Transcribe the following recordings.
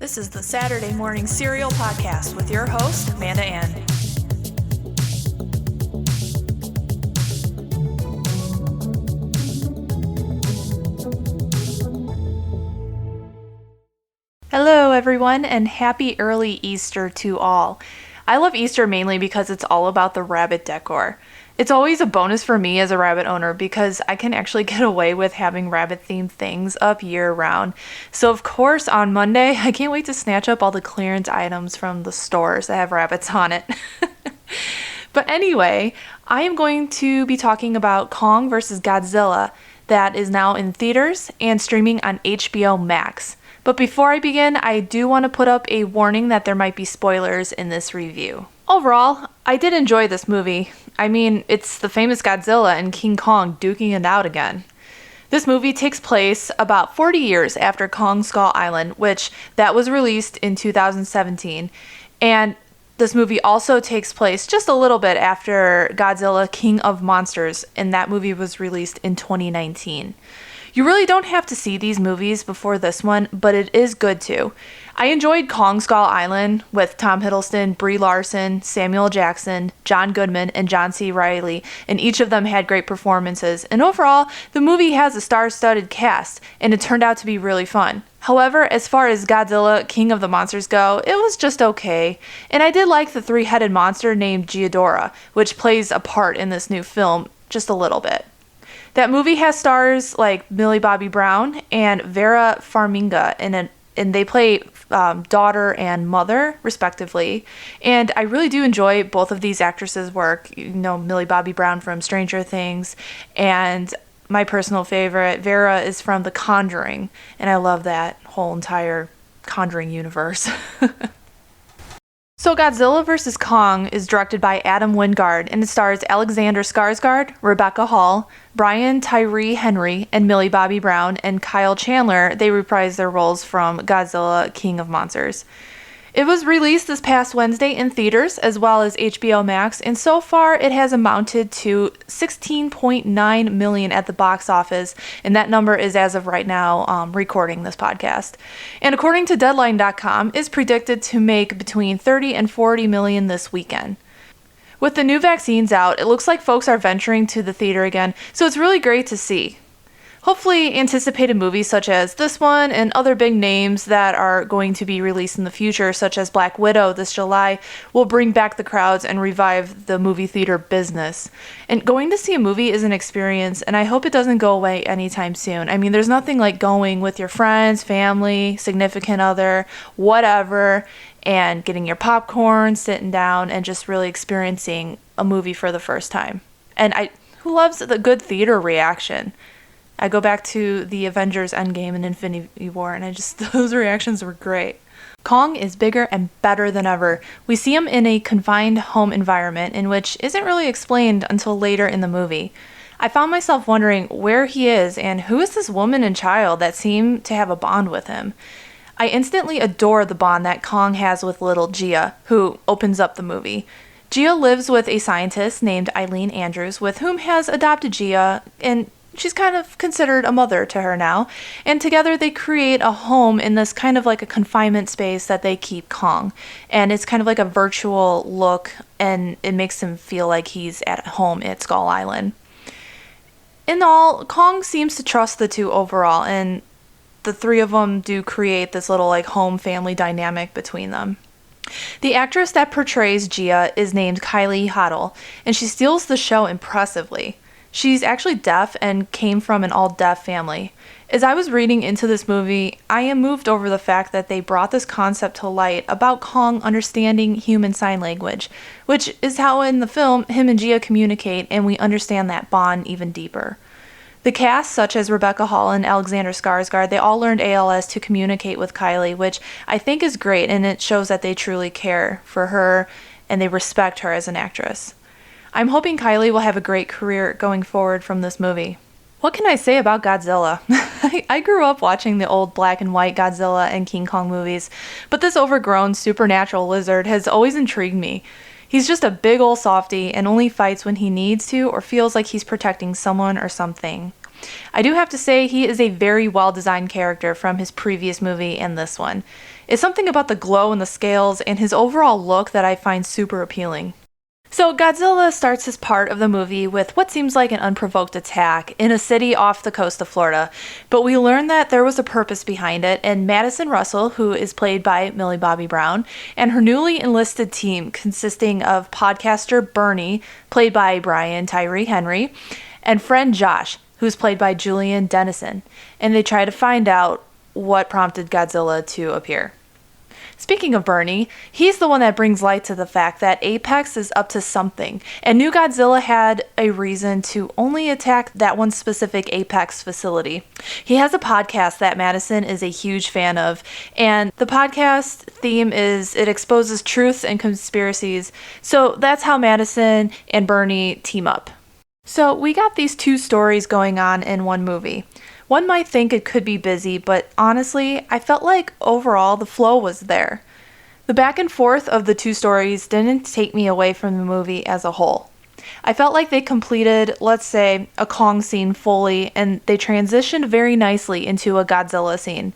This is the Saturday Morning Serial Podcast with your host, Amanda Ann. Hello, everyone, and happy early Easter to all. I love Easter mainly because it's all about the rabbit decor. It's always a bonus for me as a rabbit owner because I can actually get away with having rabbit-themed things up year-round. So of course, on Monday, I can't wait to snatch up all the clearance items from the stores that have rabbits on it. But anyway, I am going to be talking about Kong vs. Godzilla that is now in theaters and streaming on HBO Max. But before I begin, I do want to put up a warning that there might be spoilers in this review. Overall, I did enjoy this movie. I mean, it's the famous Godzilla and King Kong duking it out again. This movie takes place about 40 years after Kong Skull Island, which that was released in 2017. And this movie also takes place just a little bit after Godzilla King of Monsters, and that movie was released in 2019. You really don't have to see these movies before this one, but it is good to. I enjoyed Kong Skull Island with Tom Hiddleston, Brie Larson, Samuel Jackson, John Goodman, and John C. Reilly, and each of them had great performances. And overall, the movie has a star-studded cast, and it turned out to be really fun. However, as far as Godzilla King of the Monsters go, it was just okay. And I did like the three-headed monster named Ghidorah, which plays a part in this new film just a little bit. That movie has stars like Millie Bobby Brown and Vera Farmiga in it, and they play daughter and mother, respectively. And I really do enjoy both of these actresses' work. You know, Millie Bobby Brown from Stranger Things, and my personal favorite, Vera, is from The Conjuring, and I love that whole entire Conjuring universe. So Godzilla vs. Kong is directed by Adam Wingard, and it stars Alexander Skarsgård, Rebecca Hall, Brian Tyree Henry, and Millie Bobby Brown, and Kyle Chandler. They reprise their roles from Godzilla King of Monsters. It was released this past Wednesday in theaters as well as HBO Max, and so far it has amounted to $16.9 million at the box office, and that number is as of right now recording this podcast. And according to Deadline.com, is predicted to make between $30 and $40 million this weekend. With the new vaccines out, it looks like folks are venturing to the theater again, so it's really great to see. Hopefully, anticipated movies such as this one and other big names that are going to be released in the future, such as Black Widow this July, will bring back the crowds and revive the movie theater business. And going to see a movie is an experience, and I hope it doesn't go away anytime soon. I mean, there's nothing like going with your friends, family, significant other, whatever, and getting your popcorn, sitting down, and just really experiencing a movie for the first time. And who loves the good theater reaction? I go back to the Avengers Endgame and Infinity War, and those reactions were great. Kong is bigger and better than ever. We see him in a confined home environment in which isn't really explained until later in the movie. I found myself wondering where he is and who is this woman and child that seem to have a bond with him. I instantly adore the bond that Kong has with little Gia, who opens up the movie. Gia lives with a scientist named Eileen Andrews, with whom has adopted Gia, and she's kind of considered a mother to her now, and together they create a home in this kind of like a confinement space that they keep Kong, and it's kind of like a virtual look, and it makes him feel like he's at home at Skull Island. In all, Kong seems to trust the two overall, and the three of them do create this little like home family dynamic between them. The actress that portrays Gia is named Kylie Hoddle, and she steals the show impressively. She's actually deaf and came from an all-deaf family. As I was reading into this movie, I am moved over the fact that they brought this concept to light about Kong understanding human sign language, which is how in the film him and Gia communicate, and we understand that bond even deeper. The cast, such as Rebecca Hall and Alexander Skarsgård, they all learned ALS to communicate with Kylie, which I think is great, and it shows that they truly care for her and they respect her as an actress. I'm hoping Kylie will have a great career going forward from this movie. What can I say about Godzilla? I grew up watching the old black and white Godzilla and King Kong movies, but this overgrown supernatural lizard has always intrigued me. He's just a big ol' softy and only fights when he needs to or feels like he's protecting someone or something. I do have to say he is a very well-designed character from his previous movie and this one. It's something about the glow in the scales and his overall look that I find super appealing. So Godzilla starts his part of the movie with what seems like an unprovoked attack in a city off the coast of Florida, but we learn that there was a purpose behind it, and Madison Russell, who is played by Millie Bobby Brown, and her newly enlisted team consisting of podcaster Bernie, played by Brian Tyree Henry, and friend Josh, who's played by Julian Dennison, and they try to find out what prompted Godzilla to appear. Speaking of Bernie, he's the one that brings light to the fact that Apex is up to something, and New Godzilla had a reason to only attack that one specific Apex facility. He has a podcast that Madison is a huge fan of, and the podcast theme is it exposes truths and conspiracies, so that's how Madison and Bernie team up. So we got these two stories going on in one movie. One might think it could be busy, but honestly, I felt like overall the flow was there. The back and forth of the two stories didn't take me away from the movie as a whole. I felt like they completed, let's say, a Kong scene fully, and they transitioned very nicely into a Godzilla scene.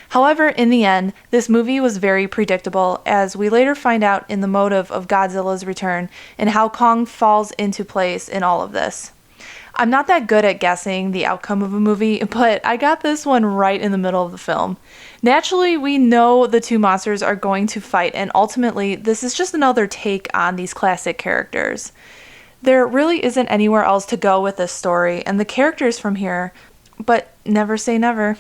However, in the end, this movie was very predictable, as we later find out in the motive of Godzilla's return and how Kong falls into place in all of this. I'm not that good at guessing the outcome of a movie, but I got this one right in the middle of the film. Naturally, we know the two monsters are going to fight, and ultimately, this is just another take on these classic characters. There really isn't anywhere else to go with this story, and the characters from here, but never say never.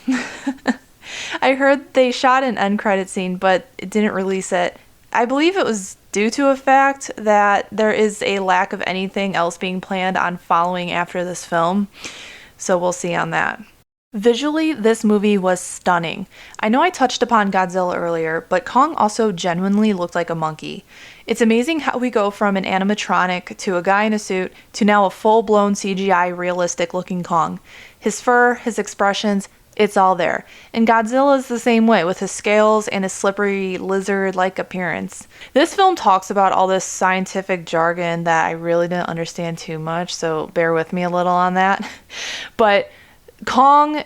I heard they shot an end credit scene, but it didn't release it. I believe it was due to a fact that there is a lack of anything else being planned on following after this film, so we'll see on that. Visually, this movie was stunning. I know I touched upon Godzilla earlier, but Kong also genuinely looked like a monkey. It's amazing how we go from an animatronic to a guy in a suit to now a full-blown CGI realistic looking Kong. His fur, his expressions, it's all there. And Godzilla's the same way, with his scales and his slippery lizard-like appearance. This film talks about all this scientific jargon that I really didn't understand too much, so bear with me a little on that. But Kong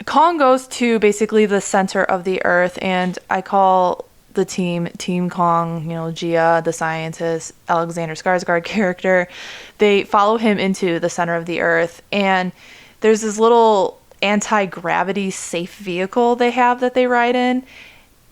goes to basically the center of the earth, and I call the Team Kong, Gia, the scientist, Alexander Skarsgård character. They follow him into the center of the earth, and there's this little anti-gravity safe vehicle they have that they ride in,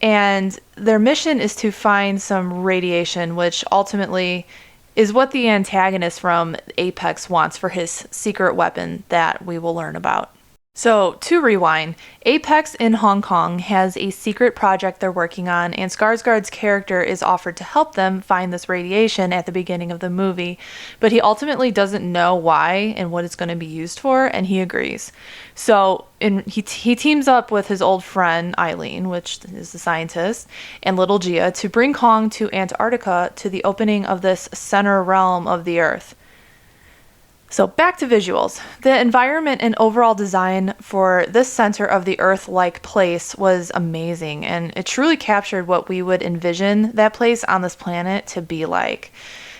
and their mission is to find some radiation, which ultimately is what the antagonist from Apex wants for his secret weapon that we will learn about. So, to rewind, Apex in Hong Kong has a secret project they're working on, and Skarsgård's character is offered to help them find this radiation at the beginning of the movie, but he ultimately doesn't know why and what it's going to be used for, and he agrees. So, he teams up with his old friend, Eileen, which is the scientist, and little Gia, to bring Kong to Antarctica to the opening of this center realm of the Earth. So back to visuals. The environment and overall design for this center of the Earth-like place was amazing, and it truly captured what we would envision that place on this planet to be like.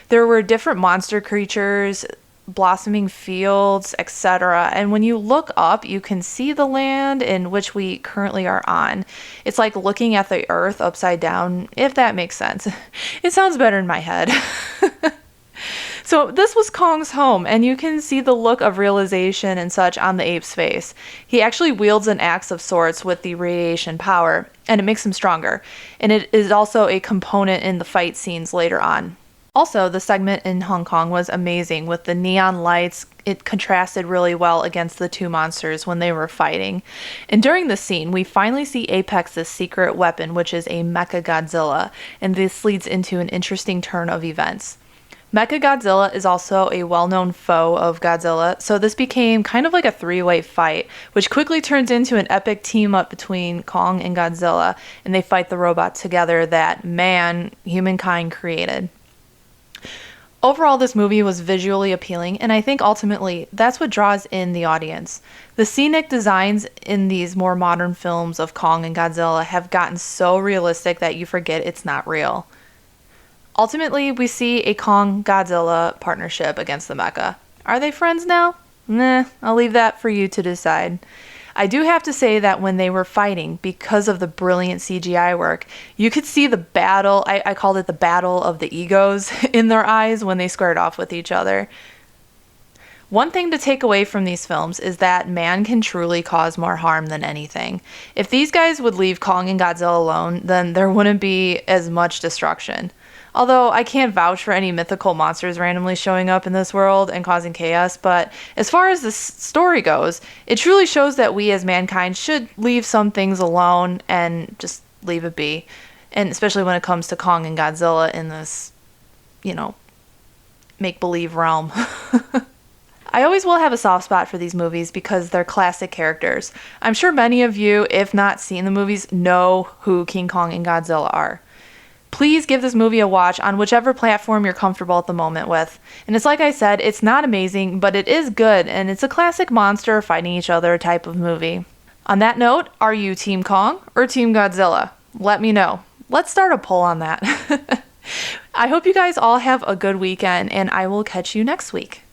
There were different monster creatures, blossoming fields, etc. And when you look up, you can see the land in which we currently are on. It's like looking at the Earth upside down, if that makes sense. It sounds better in my head. So this was Kong's home, and you can see the look of realization and such on the ape's face. He actually wields an axe of sorts with the radiation power, and it makes him stronger. And it is also a component in the fight scenes later on. Also, the segment in Hong Kong was amazing with the neon lights. It contrasted really well against the two monsters when they were fighting. And during the scene, we finally see Apex's secret weapon, which is a Mecha Godzilla, and this leads into an interesting turn of events. Mecha Godzilla is also a well-known foe of Godzilla, so this became kind of like a three-way fight, which quickly turns into an epic team-up between Kong and Godzilla, and they fight the robot together that humankind created. Overall, this movie was visually appealing, and I think ultimately that's what draws in the audience. The scenic designs in these more modern films of Kong and Godzilla have gotten so realistic that you forget it's not real. Ultimately, we see a Kong-Godzilla partnership against the mecha. Are they friends now? I'll leave that for you to decide. I do have to say that when they were fighting, because of the brilliant CGI work, you could see the battle, I called it the battle of the egos, in their eyes when they squared off with each other. One thing to take away from these films is that man can truly cause more harm than anything. If these guys would leave Kong and Godzilla alone, then there wouldn't be as much destruction. Although I can't vouch for any mythical monsters randomly showing up in this world and causing chaos, but as far as the story goes, it truly shows that we as mankind should leave some things alone and just leave it be. And especially when it comes to Kong and Godzilla in this, make-believe realm. I always will have a soft spot for these movies because they're classic characters. I'm sure many of you, if not seen the movies, know who King Kong and Godzilla are. Please give this movie a watch on whichever platform you're comfortable at the moment with. And it's like I said, it's not amazing, but it is good, and it's a classic monster fighting each other type of movie. On that note, are you Team Kong or Team Godzilla? Let me know. Let's start a poll on that. I hope you guys all have a good weekend, and I will catch you next week.